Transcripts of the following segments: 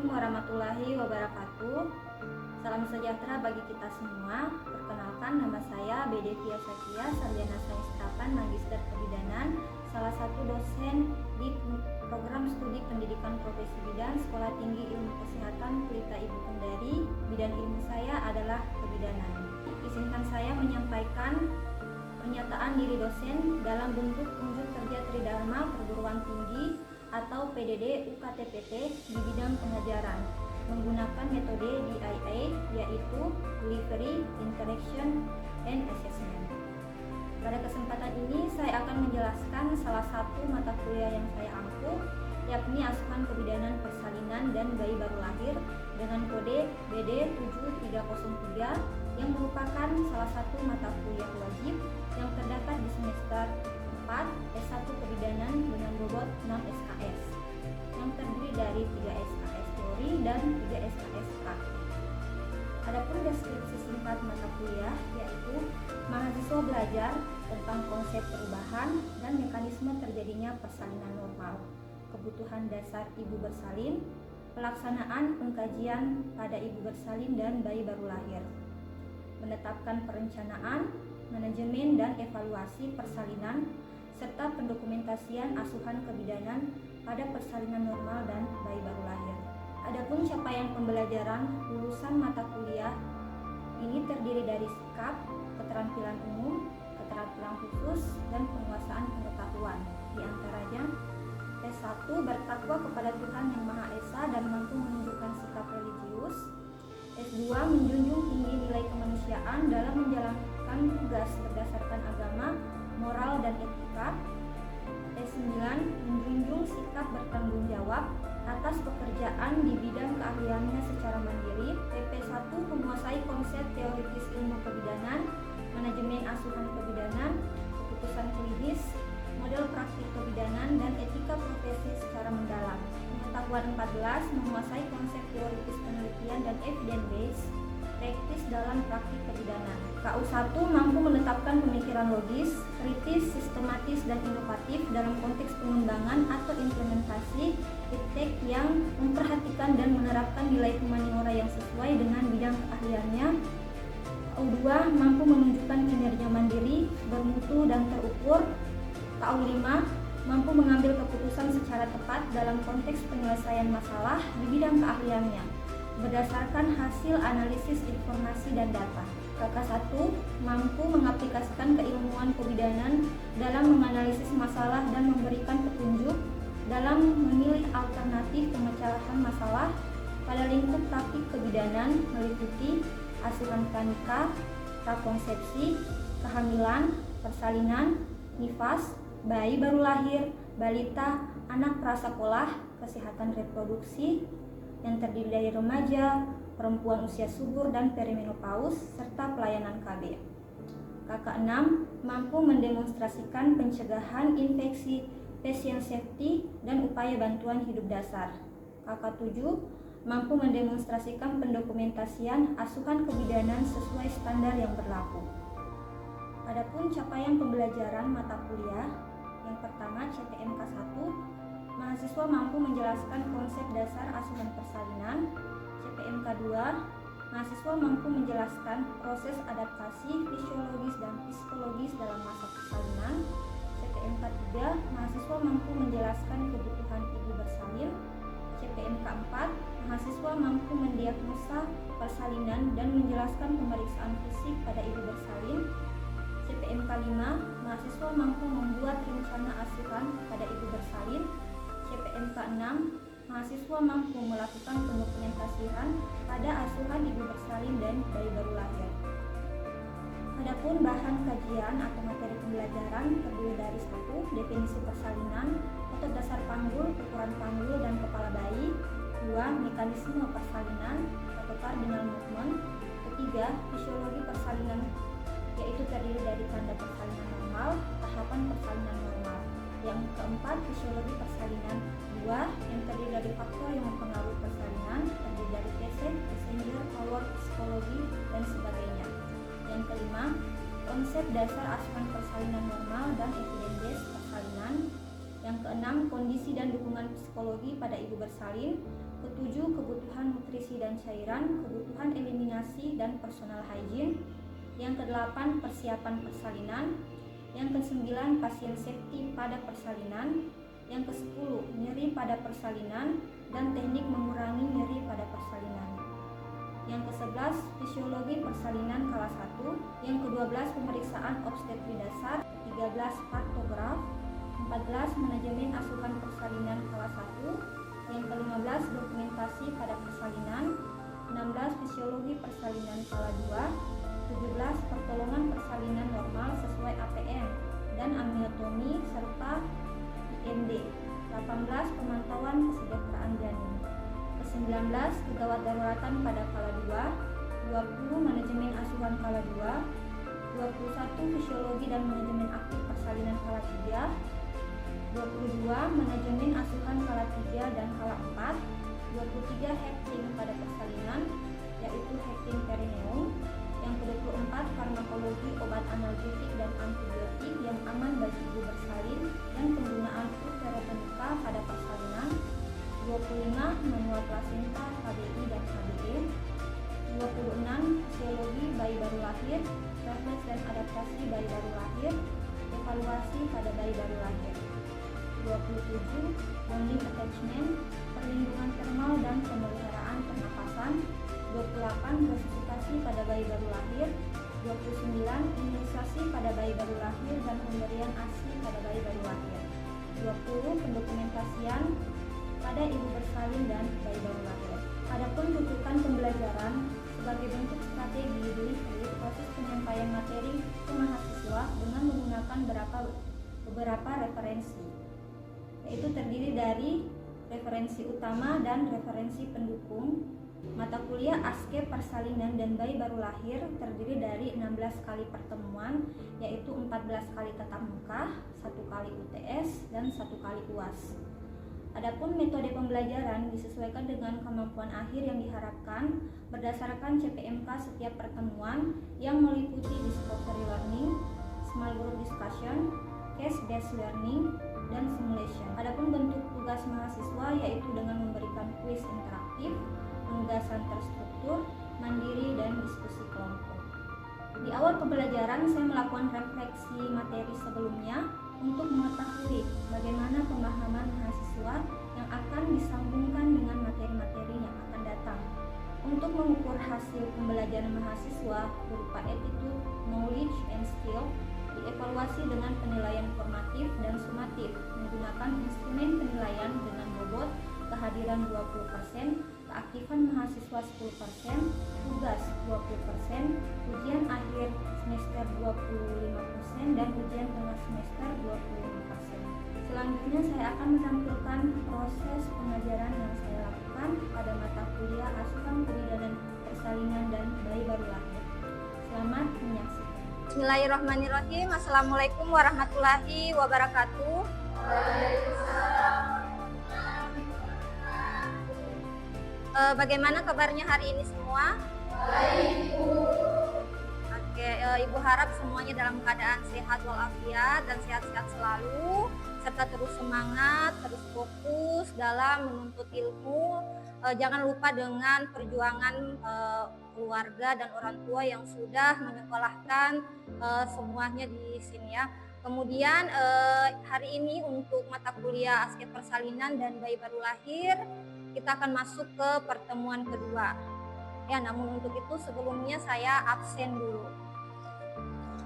Assalamualaikum warahmatullahi wabarakatuh. Salam sejahtera bagi kita semua. Perkenalkan, nama saya Bedekia Sakia, sarjana sains terapan magister kebidanan, salah satu dosen di program studi pendidikan profesi bidan Sekolah Tinggi Ilmu Kesehatan Pelita Ibu Kendari. Bidang ilmu saya adalah kebidanan. Izinkan saya menyampaikan pernyataan diri dosen dalam bentuk unjuk kerja Tridharma Perguruan Tinggi atau PDD UKTPT di bidang pengajaran menggunakan metode DIA, yaitu Delivery, Interaction, and Assessment. Pada kesempatan ini saya akan menjelaskan salah satu mata kuliah yang saya ampuh, yakni asuhan kebidanan persalinan dan bayi baru lahir dengan kode BD 7303 yang merupakan salah satu mata kuliah wajib yang terdapat di semester 4 S1 kebidanan dengan bobot 6 SKS yang terdiri dari 3 SKS teori dan 3 SKS praktik. Adapun deskripsi singkat mata kuliah yaitu mahasiswa belajar tentang konsep perubahan dan mekanisme terjadinya persalinan normal, kebutuhan dasar ibu bersalin, pelaksanaan pengkajian pada ibu bersalin dan bayi baru lahir, menetapkan perencanaan, manajemen dan evaluasi persalinan, serta pendokumentasian asuhan kebidanan pada persalinan normal dan bayi baru lahir. Adapun capaian pembelajaran lulusan mata kuliah ini terdiri dari sikap, keterampilan umum, keterampilan khusus, dan penguasaan pengetahuan. Di antaranya, S1 bertakwa kepada Tuhan Yang Maha Esa dan mampu menunjukkan sikap religius. S2 menjunjung tinggi nilai kemanusiaan dalam menjalankan tugas berdasarkan agama, moral, dan etika. S9 menjunjung sikap bertanggung jawab atas pekerjaan di bidang keahliannya secara mandiri. PP1 menguasai konsep teoritis ilmu kebidanan, manajemen asuhan kebidanan, keputusan klinis, model praktik kebidanan, dan etika profesi secara mendalam. Pengetahuan 14 menguasai konsep teoritis penelitian dan evidence based praktis dalam praktik kebidanan. KU1 mampu menetapkan pemikiran logis, kritis, sistematis, dan inovatif dalam konteks pengembangan atau implementasi iptek yang memperhatikan dan menerapkan nilai humaniora yang sesuai dengan bidang keahliannya. KU2 mampu menunjukkan kinerja mandiri, bermutu, dan terukur. KU5 mampu mengambil keputusan secara tepat dalam konteks penyelesaian masalah di bidang keahliannya berdasarkan hasil analisis informasi dan data. KK1 mampu mengaplikasikan keilmuan kebidanan dalam menganalisis masalah dan memberikan petunjuk dalam memilih alternatif pemecahan masalah pada lingkup praktik kebidanan meliputi asuhan pranikah, prakonsepsi, kehamilan, persalinan, nifas, bayi baru lahir, balita, anak prasekolah, kesehatan reproduksi yang terdiri dari remaja, perempuan usia subur dan perimenopause, serta pelayanan KB. KK6 mampu mendemonstrasikan pencegahan infeksi, patient safety, dan upaya bantuan hidup dasar. KK7 mampu mendemonstrasikan pendokumentasian asuhan kebidanan sesuai standar yang berlaku. Adapun capaian pembelajaran mata kuliah, yang pertama CPMK 1, mahasiswa mampu menjelaskan konsep dasar asuhan persalinan. CPMK 2, mahasiswa mampu menjelaskan proses adaptasi fisiologis dan psikologis dalam masa persalinan. CPMK 3, mahasiswa mampu menjelaskan kebutuhan ibu bersalin. CPMK 4, mahasiswa mampu mendiagnosa persalinan dan menjelaskan pemeriksaan fisik pada ibu bersalin. CPMK 5, mahasiswa mampu membuat rencana asuhan pada ibu bersalin. CPMK 6, mahasiswa mampu melakukan pendokumentasian pada asuhan ibu bersalin dan bayi baru lahir. Adapun bahan kajian atau materi pembelajaran terdiri dari 1. Definisi persalinan atau dasar panggul, ukuran panggul, dan kepala bayi. 2. Mekanisme persalinan atau cardinal movement. 3. Fisiologi persalinan, yaitu terdiri dari tanda persalinan normal, tahapan persalinan normal. Yang keempat, fisiologi persalinan 2 yang terdiri dari faktor yang mempengaruhi persalinan, terdiri dari patient, passenger, power, psikologi, dan sebagainya. Yang kelima, konsep dasar asuhan persalinan normal dan evidence based persalinan. Yang keenam, kondisi dan dukungan psikologi pada ibu bersalin. Ketujuh, kebutuhan nutrisi dan cairan, kebutuhan eliminasi dan personal hygiene. Yang kedelapan, persiapan persalinan. Yang kesembilan, pasien safety pada persalinan. Yang kesepuluh, nyeri pada persalinan dan teknik mengurangi nyeri pada persalinan. Yang ke-11, fisiologi persalinan kelas 1. Yang ke-12, pemeriksaan obstetri dasar. 13, partograf. 14, manajemen asuhan persalinan kelas 1. Yang ke-15, dokumentasi pada persalinan. 16, fisiologi persalinan kelas 2. 17, pertolongan persalinan normal sesuai APM dan amniotomi serta IMD. 18, pemantauan kesejahteraan janin. Ke-19, kegawat daruratan pada kala 2. 20, manajemen asuhan kala 2. 21, fisiologi dan manajemen aktif persalinan kala 3. 22, manajemen asuhan kala 3 dan kala 4. 23, hekting pada persalinan, yaitu hekting perineum. Yang ke-24, farmakologi obat analgetik dan antibiotik yang aman bagi ibu bersalin dan penggunaan uterotonika pada persalinan. 25, manual plasenta, KBI dan KBE. 26, fisiologi bayi baru lahir, refleks dan adaptasi bayi baru lahir, evaluasi pada bayi baru lahir. 27, bonding attachment, perlindungan termal dan pemeliharaan pernapasan. 28, resusitasi pada bayi baru lahir. 29, imunisasi pada bayi baru lahir dan pemberian ASI pada bayi baru lahir. 20, pendokumentasian pada ibu bersalin dan bayi baru lahir. Adapun rujukan pembelajaran sebagai bentuk strategi delivery proses penyampaian materi ke mahasiswa dengan menggunakan beberapa referensi, yaitu terdiri dari referensi utama dan referensi pendukung. Mata kuliah ASKE persalinan dan bayi baru lahir terdiri dari 16 kali pertemuan, yaitu 14 kali tatap muka, 1 kali UTS, dan 1 kali UAS. Adapun metode pembelajaran disesuaikan dengan kemampuan akhir yang diharapkan berdasarkan CPMK setiap pertemuan yang meliputi discovery learning, small group discussion, case-based learning, dan simulation. Adapun bentuk tugas mahasiswa yaitu dengan memberikan kuis interaktif, penugasan terstruktur, mandiri, dan diskusi kelompok. Di awal pembelajaran saya melakukan refleksi materi sebelumnya untuk mengetahui bagaimana pemahaman mahasiswa yang akan disambungkan dengan materi-materi yang akan datang. Untuk mengukur hasil pembelajaran mahasiswa berupa attitude, knowledge, and skill dievaluasi dengan penilaian formatif dan sumatif menggunakan instrumen penilaian dengan bobot kehadiran 20%, keaktifan mahasiswa 10%, tugas 20%, ujian akhir semester 25%, dan ujian tengah semester 25%. Selanjutnya saya akan menampilkan proses pengajaran yang saya lakukan pada mata kuliah asuhan kebidanan persalinan dan bayi baru lahir. Selamat menyaksikan. Bismillahirrahmanirrahim. Assalamualaikum warahmatullahi wabarakatuh. Bagaimana kabarnya hari ini semua? Baik, Bu. Oke, Ibu harap semuanya dalam keadaan sehat walafiat dan sehat-sehat selalu, serta terus semangat, terus fokus dalam menuntut ilmu. Jangan lupa dengan perjuangan keluarga dan orang tua yang sudah menyekolahkan semuanya di sini ya. Kemudian hari ini untuk mata kuliah ASKE persalinan dan bayi baru lahir kita akan masuk ke pertemuan kedua. Ya, namun untuk itu sebelumnya saya absen dulu.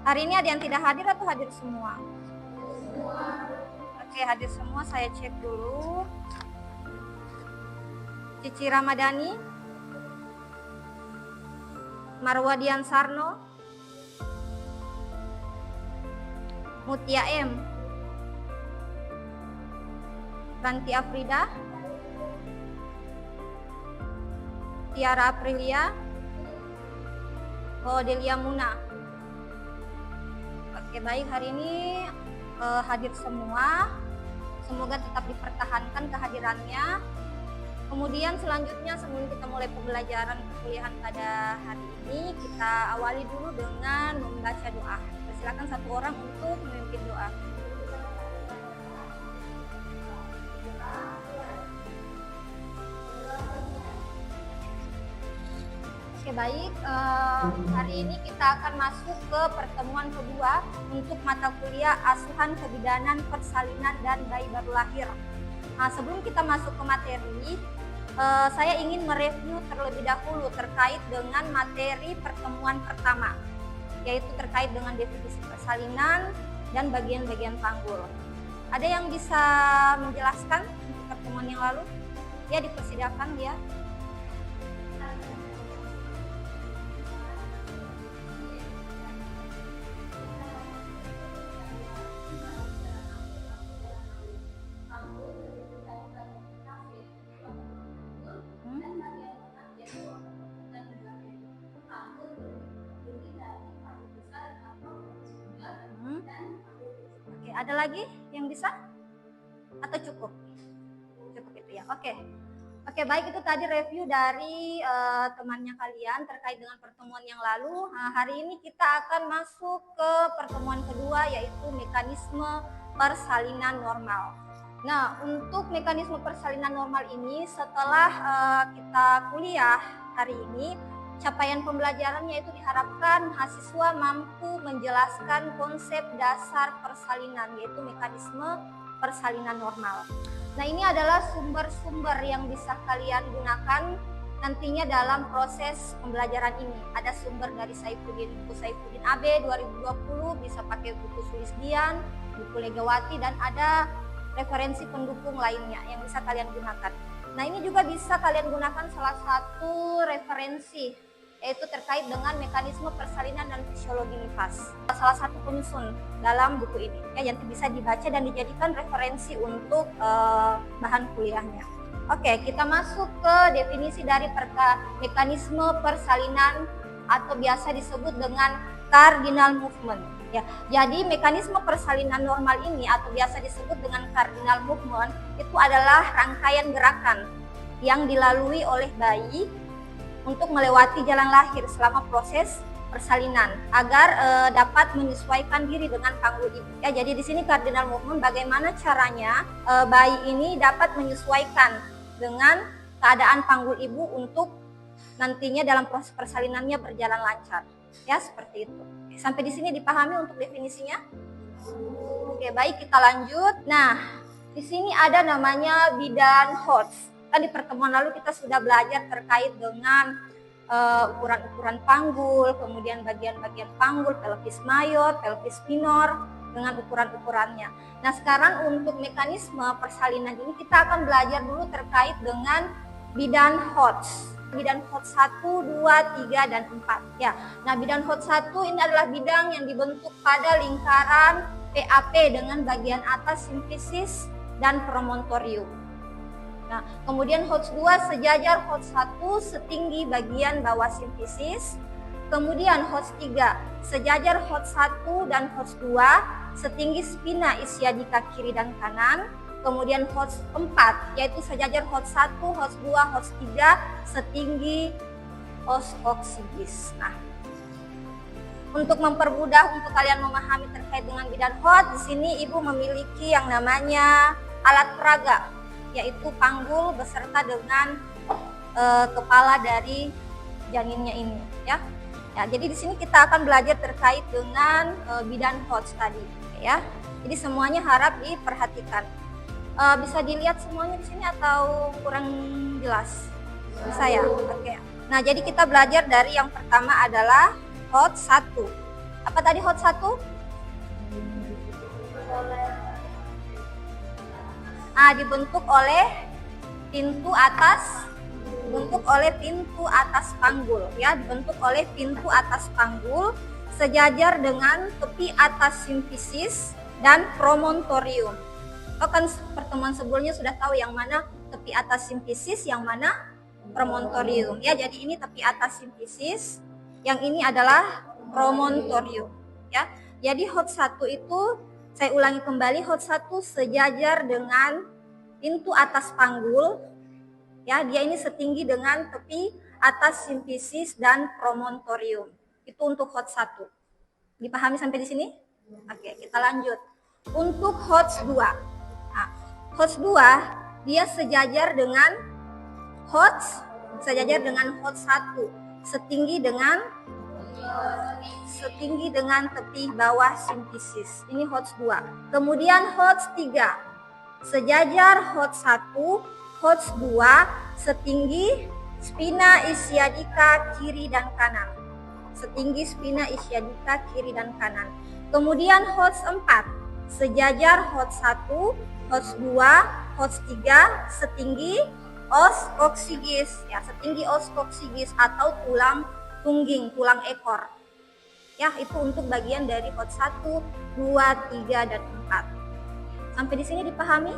Hari ini ada yang tidak hadir atau hadir semua? Oke, hadir semua. Saya cek dulu. Cici Ramadhani, Marwadian Sarno, Mutia M, Ranti Afrida, Tiara Aprilia, Odelia Muna. Oke, baik, hari ini hadir semua. Semoga tetap dipertahankan kehadirannya. Kemudian selanjutnya sebelum kita mulai pembelajaran perkuliahan pada hari ini, kita awali dulu dengan membaca doa. Silakan satu orang untuk memimpin doa. Oke, baik. Hari ini kita akan masuk ke pertemuan kedua untuk mata kuliah asuhan kebidanan, persalinan, dan bayi baru lahir. Nah, sebelum kita masuk ke materi, saya ingin mereview terlebih dahulu terkait dengan materi pertemuan pertama, yaitu terkait dengan definisi persalinan dan bagian-bagian panggul. Ada yang bisa menjelaskan untuk pertemuan yang lalu? Ya, dipersilakan ya. Oke, ada lagi yang bisa? Atau cukup? Cukup itu ya. Oke, baik, itu tadi review dari temannya kalian terkait dengan pertemuan yang lalu. Nah, hari ini kita akan masuk ke pertemuan kedua, yaitu mekanisme persalinan normal. Nah, untuk mekanisme persalinan normal ini setelah kita kuliah hari ini, capaian pembelajarannya itu diharapkan mahasiswa mampu menjelaskan konsep dasar persalinan, yaitu mekanisme persalinan normal. Nah, ini adalah sumber-sumber yang bisa kalian gunakan nantinya dalam proses pembelajaran ini. Ada sumber dari buku Saifuddin AB 2020, bisa pakai buku Sulisdian, buku Legawati, dan ada referensi pendukung lainnya yang bisa kalian gunakan. Nah, ini juga bisa kalian gunakan salah satu referensi, yaitu terkait dengan mekanisme persalinan dan fisiologi nifas. Salah satu penyusun dalam buku ini ya, yang bisa dibaca dan dijadikan referensi untuk bahan kuliahnya. Oke, kita masuk ke definisi dari mekanisme persalinan atau biasa disebut dengan cardinal movement. Ya, jadi mekanisme persalinan normal ini atau biasa disebut dengan cardinal movement itu adalah rangkaian gerakan yang dilalui oleh bayi untuk melewati jalan lahir selama proses persalinan agar dapat menyesuaikan diri dengan panggul ibu. Ya, jadi di sini cardinal movement bagaimana caranya bayi ini dapat menyesuaikan dengan keadaan panggul ibu untuk nantinya dalam proses persalinannya berjalan lancar. Ya, seperti itu. Sampai di sini dipahami untuk definisinya? Oke, baik, kita lanjut. Nah, di sini ada namanya bidan Hodge. Kan di pertemuan lalu kita sudah belajar terkait dengan ukuran-ukuran panggul, kemudian bagian-bagian panggul, pelvis mayor, pelvis minor, dengan ukuran-ukurannya. Nah, sekarang untuk mekanisme persalinan ini kita akan belajar dulu terkait dengan bidan Hodge. Bidan Hodge 1, 2, 3, dan 4. Ya. Nah, bidan Hodge 1 ini adalah bidang yang dibentuk pada lingkaran PAP dengan bagian atas simfisis dan promontorium. Nah, kemudian Hodge 2 sejajar Hodge 1 setinggi bagian bawah simfisis. Kemudian Hodge 3 sejajar Hodge 1 dan Hodge 2 setinggi spina ischiadica kiri dan kanan. Kemudian Hodge 4 yaitu sejajar Hodge 1, Hodge 2, Hodge 3 setinggi os coccygeus. Nah, untuk mempermudah untuk kalian memahami terkait dengan bidan Hodge, di sini ibu memiliki yang namanya alat peraga, yaitu panggul beserta dengan kepala dari janinnya ini, ya. Ya, jadi di sini kita akan belajar terkait dengan bidan Hodge tadi, ya. Jadi semuanya harap diperhatikan. Bisa dilihat semuanya di sini atau kurang jelas? Bisa ya? Oke. Nah, jadi kita belajar dari yang pertama adalah Hodge 1. Apa tadi Hodge 1? Dibentuk oleh pintu atas panggul, ya, dibentuk oleh pintu atas panggul sejajar dengan tepi atas simfisis dan promontorium. Kan pertemuan sebelumnya sudah tahu yang mana tepi atas simfisis, yang mana promontorium. Ya, jadi ini tepi atas simfisis, yang ini adalah promontorium. Ya, jadi Hodge 1 itu saya ulangi kembali, Hodge 1 sejajar dengan pintu atas panggul. Ya, dia ini setinggi dengan tepi atas simfisis dan promontorium. Itu untuk Hodge 1. Dipahami sampai di sini? Oke, kita lanjut. Untuk Hodge 2. Hodge 2 dia sejajar dengan Hodge 1 setinggi dengan tepi bawah simfisis. Ini HOTS 2. Kemudian HOTS 3. Sejajar HOTS 1, HOTS 2 setinggi spina ischiadica kiri dan kanan. Setinggi spina ischiadica kiri dan kanan. Kemudian HOTS 4. Sejajar HOTS 1, HOTS 2, HOTS 3 setinggi os koksigis, ya, setinggi os koksigis atau tulang tungging, tulang ekor. Ya, itu untuk bagian dari HOTS 1, 2, 3 dan 4. Sampai di sini dipahami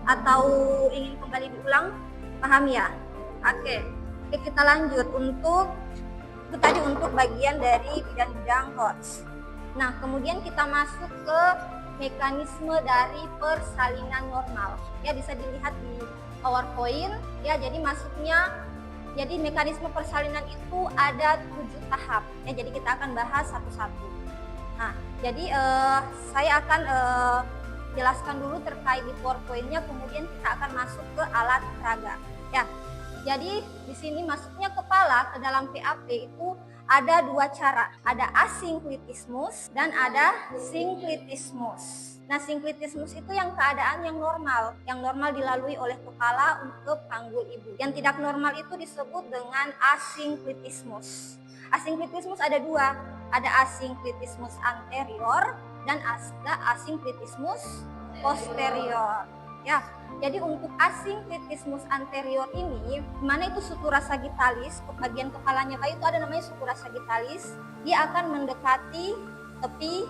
atau ingin kembali diulang? Pahami ya? Oke, kita lanjut untuk itu tadi untuk bagian dari bidang-bidang HOTS. Nah, kemudian kita masuk ke mekanisme dari persalinan normal. Ya, bisa dilihat di PowerPoint. Ya, jadi jadi mekanisme persalinan itu ada 7 tahap. Ya, jadi kita akan bahas satu-satu. Nah, jadi saya akan jelaskan dulu terkait di PowerPoint-nya, kemudian kita akan masuk ke alat peraga. Ya, jadi di sini masuknya kepala ke dalam PAP itu ada 2 cara, ada asinklitismus dan ada sinklitismus. Nah, sinklitismus itu yang keadaan yang normal dilalui oleh kepala untuk panggul ibu. Yang tidak normal itu disebut dengan asinklitismus. Asinklitismus ada 2, ada asinklitismus anterior dan ada asinklitismus posterior. Ya, jadi untuk asinklitismus anterior ini, mana itu sutura sagittalis, bagian kepalanya bayi itu ada namanya sutura sagittalis, dia akan mendekati tepi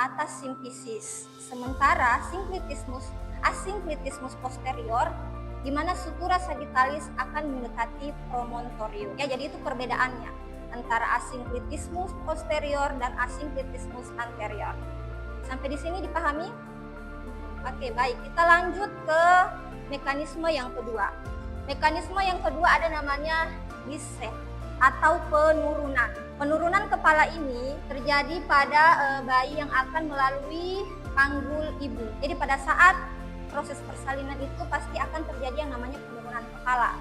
atas simfisis. Sementara asinklitismus posterior, di mana sutura sagittalis akan mendekati promontorium. Ya, jadi itu perbedaannya antara asinklitismus posterior dan asinklitismus anterior. Sampai di sini dipahami? Oke, baik, kita lanjut ke mekanisme yang kedua. Mekanisme yang kedua ada namanya descent atau penurunan. Penurunan kepala ini terjadi pada bayi yang akan melalui panggul ibu. Jadi pada saat proses persalinan itu pasti akan terjadi yang namanya penurunan kepala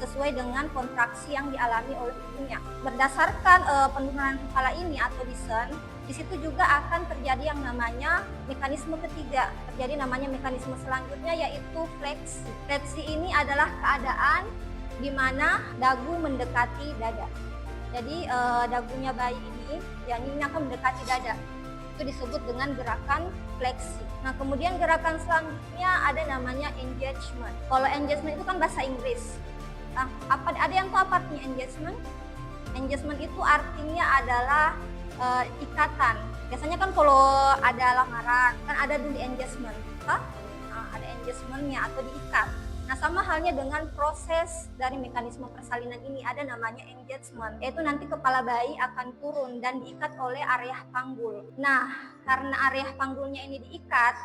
sesuai dengan kontraksi yang dialami oleh ibunya. Berdasarkan penurunan kepala ini atau descent, di situ juga akan terjadi yang namanya mekanisme ketiga. Terjadi namanya mekanisme selanjutnya yaitu fleksi. Fleksi ini adalah keadaan di mana dagu mendekati dada. Jadi dagunya bayi ini, ya, ini akan mendekati dada. Itu disebut dengan gerakan fleksi. Nah, kemudian gerakan selanjutnya ada namanya engagement. Kalau engagement itu kan bahasa Inggris. Nah, ada yang tahu apa artinya engagement? Engagement itu artinya adalah ikatan. Biasanya kan kalau ada lamaran kan ada dulu engagement, ada engagementnya atau diikat. Nah, sama halnya dengan proses dari mekanisme persalinan ini ada namanya engagement, yaitu nanti kepala bayi akan turun dan diikat oleh area panggul. Nah, karena area panggulnya ini diikat,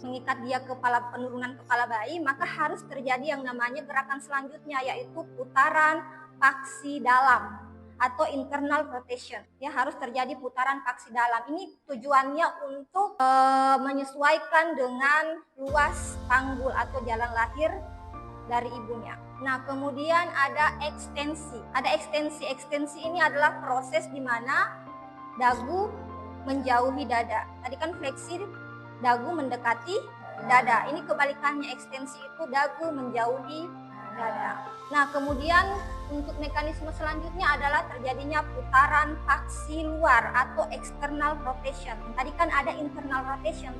mengikat dia penurunan kepala bayi, maka harus terjadi yang namanya gerakan selanjutnya yaitu putaran paksi dalam atau internal rotation. Ya, harus terjadi putaran paksi dalam. Ini tujuannya untuk menyesuaikan dengan luas panggul atau jalan lahir dari ibunya. Nah, kemudian ada ekstensi. Ada ekstensi. Ekstensi ini adalah proses di mana dagu menjauhi dada. Tadi kan fleksi, dagu mendekati dada. Ini kebalikannya, ekstensi itu dagu menjauhi dada. Nah, kemudian untuk mekanisme selanjutnya adalah terjadinya putaran paksi luar atau external rotation. Tadi kan ada internal rotation,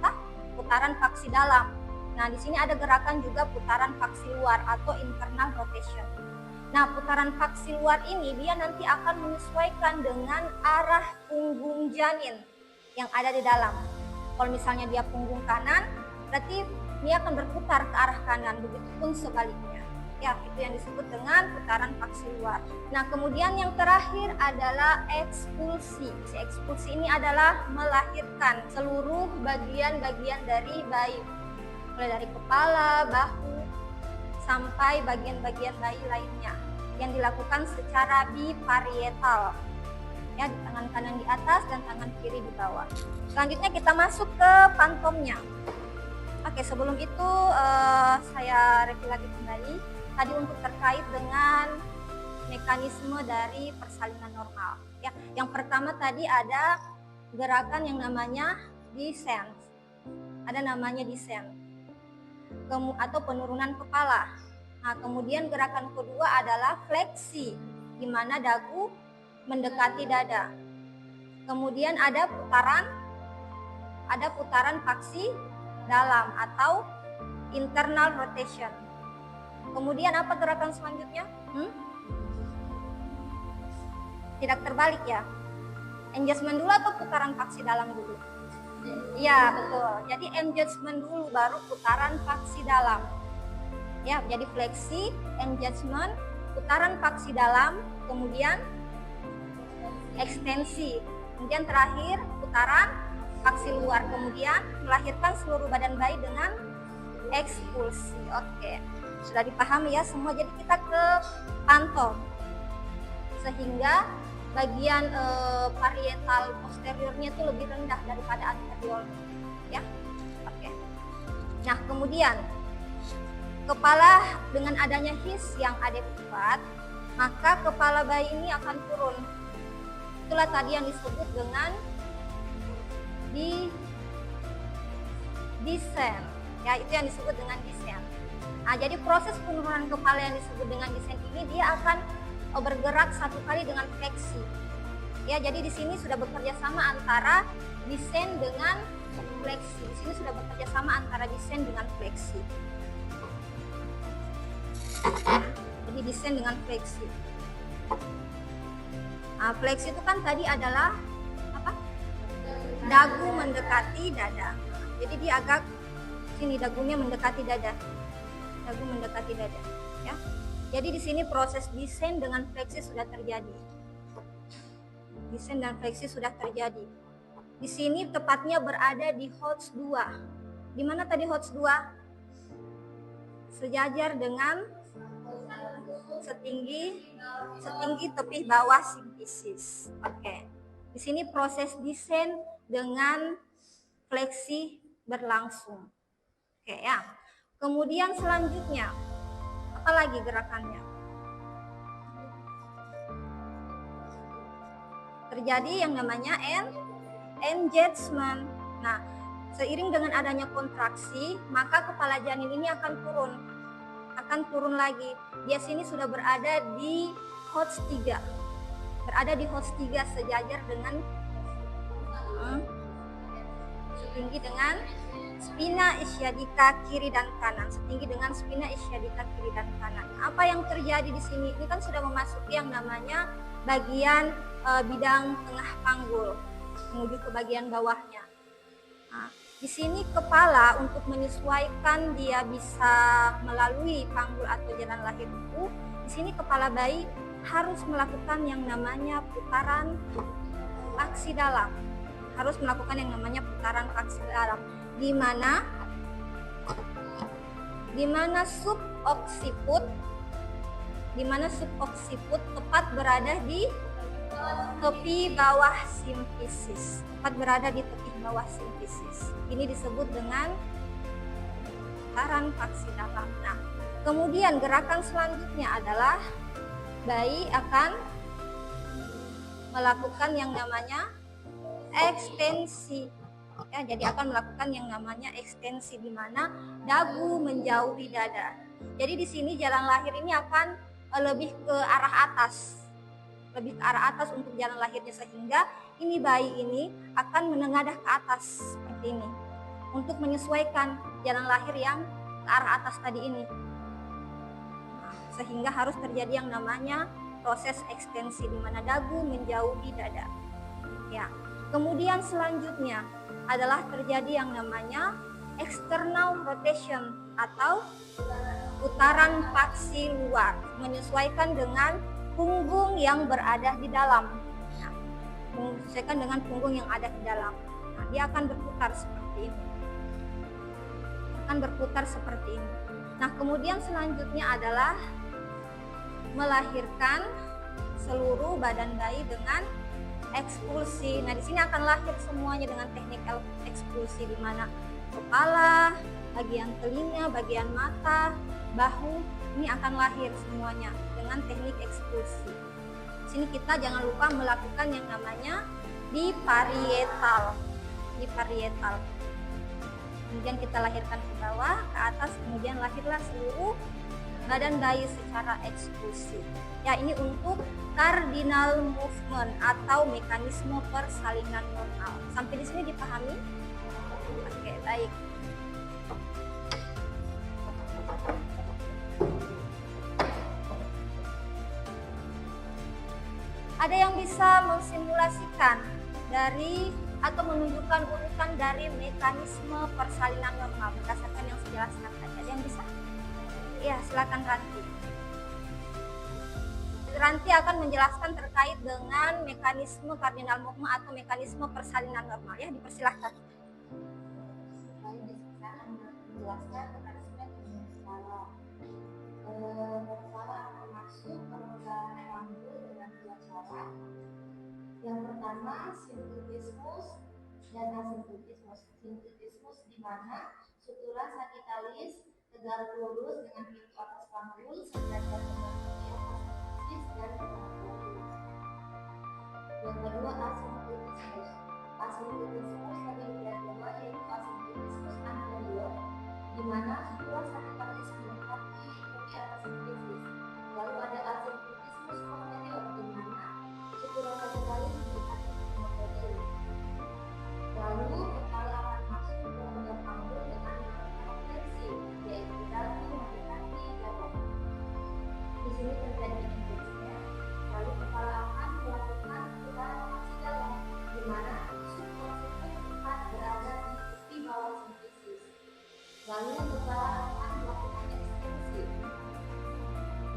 putaran paksi dalam. Nah, di sini ada gerakan juga putaran paksi luar atau internal rotation. Nah, putaran paksi luar ini dia nanti akan menyesuaikan dengan arah punggung janin yang ada di dalam. Kalau misalnya dia punggung kanan, berarti dia akan berputar ke arah kanan, begitupun sebaliknya. Ya, itu yang disebut dengan putaran paksi luar. Nah, kemudian yang terakhir adalah ekspulsi. Si ekspulsi ini adalah melahirkan seluruh bagian-bagian dari bayi, mulai dari kepala, bahu, sampai bagian-bagian bayi lainnya yang dilakukan secara biparietal. Ya, tangan kanan di atas dan tangan kiri di bawah. Selanjutnya kita masuk ke pantomnya. Oke, sebelum itu saya review lagi kembali. Tadi untuk terkait dengan mekanisme dari persalinan normal. Ya, yang pertama tadi ada gerakan yang namanya descent. Ada namanya descent. Atau penurunan kepala. Nah, kemudian gerakan kedua adalah fleksi, di mana dagu mendekati dada. Kemudian ada putaran paksi dalam atau internal rotation. Kemudian apa gerakan selanjutnya? Tidak terbalik ya. Engagement dulu atau putaran paksi dalam dulu? Iya, betul. Jadi engagement dulu baru putaran paksi dalam. Ya, jadi fleksi, engagement, putaran paksi dalam, kemudian ekstensi. Kemudian terakhir putaran paksi luar, kemudian melahirkan seluruh badan bayi dengan ekspulsi. Oke, sudah dipahami ya semua. Jadi kita ke pantom, sehingga bagian parietal posteriornya itu lebih rendah daripada anterior, ya. Oke. Nah, kemudian kepala dengan adanya his yang adekuat, maka kepala bayi ini akan turun. Itulah tadi yang disebut dengan descent. Ya, itu yang disebut dengan descent. Nah, jadi proses penurunan kepala yang disebut dengan descent ini dia akan bergerak satu kali dengan fleksi. Ya, jadi di sini sudah bekerja sama antara descent dengan fleksi. Di sini sudah bekerja sama antara descent dengan fleksi. Jadi descent dengan fleksi. Nah, fleksi itu kan tadi adalah apa? Dagu mendekati dada. Jadi dia agak sini, dagunya mendekati dada. Dagu mendekati dada, ya. Jadi di sini proses descent dengan fleksi sudah terjadi. Descent dan fleksi sudah terjadi. Di sini tepatnya berada di HOTS 2. Di mana tadi HOTS 2? Sejajar dengan setinggi tepi bawah simfisis. Oke. Di sini proses descent dengan fleksi berlangsung. Oke ya. Kemudian selanjutnya apa lagi gerakannya? Terjadi yang namanya engagement. Nah, seiring dengan adanya kontraksi, maka kepala janin ini akan turun lagi. Dia sini sudah berada di HOTS 3. Berada di HOTS 3 sejajar dengan setinggi dengan spina ischiadica kiri dan kanan, setinggi dengan spina ischiadica kiri dan kanan. Apa yang terjadi di sini? Ini kan sudah memasuki yang namanya bagian bidang tengah panggul menuju ke bagian bawahnya. Nah, di sini kepala untuk menyesuaikan dia bisa melalui panggul atau jalan lahir itu, di sini kepala bayi harus melakukan yang namanya putaran paksi dalam. Harus melakukan yang namanya putaran paksi dalam, di mana suboksiput tepat berada di tepi bawah simfisis. Ini disebut dengan putaran paksi dalam. Nah, kemudian gerakan selanjutnya adalah bayi akan melakukan yang namanya ekstensi. Ya, jadi akan melakukan yang namanya ekstensi, di mana dagu menjauhi dada. Jadi di sini jalan lahir ini akan lebih ke arah atas. Untuk jalan lahirnya, sehingga ini bayi ini akan menengadah ke atas seperti ini untuk menyesuaikan jalan lahir yang ke arah atas tadi ini. Nah, sehingga harus terjadi yang namanya proses ekstensi, di mana dagu menjauhi dada. Ya. Kemudian selanjutnya adalah terjadi yang namanya external rotation atau putaran paksi luar, menyesuaikan dengan punggung yang berada di dalam. Nah, menyesuaikan dengan punggung yang ada di dalam. Nah, dia akan berputar seperti ini. Nah, kemudian selanjutnya adalah melahirkan seluruh badan bayi dengan ekspulsi. Nah, di sini akan lahir semuanya dengan teknik ekspulsi, di mana kepala, bagian telinga, bagian mata, bahu ini akan lahir semuanya dengan teknik eksklusi. Di sini kita jangan lupa melakukan yang namanya biparietal. Kemudian kita lahirkan ke bawah, ke atas, kemudian lahirlah seluruh badan bayi secara eksklusi. Ya, ini untuk cardinal movement atau mekanisme persalinan normal. Sampai di sini dipahami? Oke, baik. Ada yang bisa mensimulasikan dari atau menunjukkan urutan dari mekanisme persalinan normal berdasarkan yang saya jelaskan tadi? Ada yang bisa? Ya, silakan Ranti. Ranti akan menjelaskan terkait dengan mekanisme cardinal movement atau mekanisme persalinan normal. Ya, dipersilahkan. Saya akan menjelaskan mekanisme kepala akan masuk ke rongga lambung dengan dua cara. Yang pertama sinkritismus dan asinkritismus. Sinkritismus di mana sutura sagitalis tegak lurus dengan pintu atas panggul sedangkan dengan asinkritis dan lurus. Yang kedua asinkritismus. Asinkritismus tadi sudah dua, yaitu asinkritismus anterior di mana sutura sagitalis mendekati pintu atas sinkritis. Lalu ada asinkritismus posterior di mana sutura sagitalis mendekati posterior. Lalu kepala akan masuk ke rongga panggul dengan fleksi, yaitu dagu mendekati dada. Di sini terjadi indeksnya. Lalu kepala akan melakukan putaran maksimal di mana subkortikus tepat berada di bawah sinkritis. Lalu kepala akan melakukan ekstensi,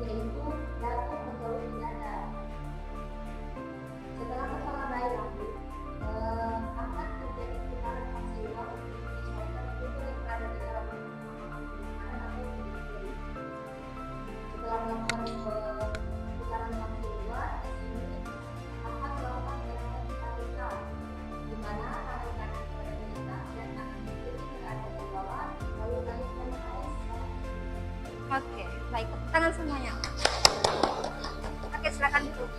yaitu dagu menjauhi dada. Setelah kepala bayi lahir, akan terjadi putaran maksimal untuk menyesuaikan tubuh yang berada di dalam setelah melakukan putaran maksimal, di sini akan melakukan gerakan vertikal, di mana tangan kanan berada di atas dan tangan kiri berada di bawah, lalu naikkan ke atas. Oke, baik. Tepuk tangan semuanya. Oke, silakan duduk.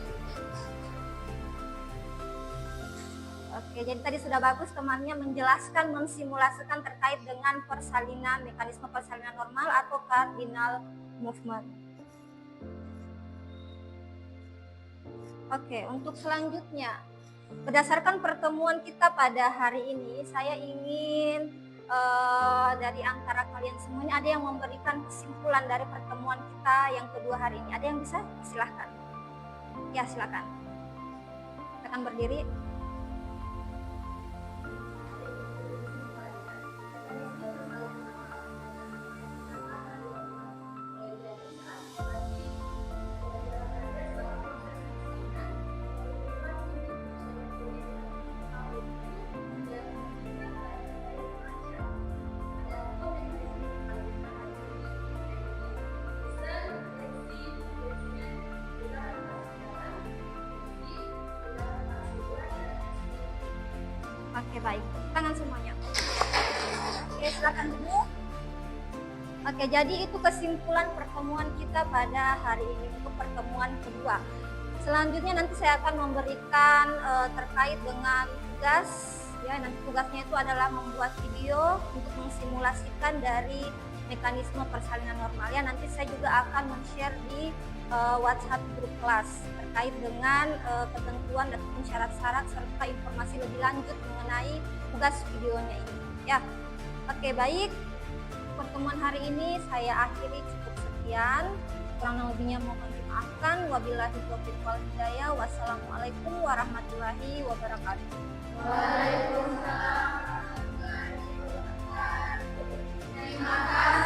Oke, jadi tadi sudah bagus temannya menjelaskan, mensimulasikan terkait dengan persalinan, mekanisme persalinan normal atau cardinal movement. Oke, untuk selanjutnya, berdasarkan pertemuan kita pada hari ini, saya ingin dari antara kalian semuanya ada yang memberikan kesimpulan dari pertemuan kita yang kedua hari ini. Ada yang bisa? Silahkan. Ya, silakan. Silakan berdiri. Oke, baik. Tangan semuanya. Oke, silakan duduk. Oke, jadi itu kesimpulan pertemuan kita pada hari ini untuk pertemuan kedua. Selanjutnya nanti saya akan memberikan terkait dengan tugas. Ya, nanti tugasnya itu adalah membuat video untuk mensimulasikan dari mekanisme persalinan normal. Ya, nanti saya juga akan men-share di WhatsApp grup kelas terkait dengan ketentuan dan syarat-syarat serta informasi lebih lanjut mengenai tugas videonya ini. Ya, oke, baik. Pertemuan hari ini saya akhiri cukup sekian. Kurang lebihnya mohon dimaafkan. Wabillahi taufiq wal hidayah. Wassalamualaikum warahmatullahi wabarakatuh. Waalaikumsalam warahmatullahi wabarakatuh. Terima kasih.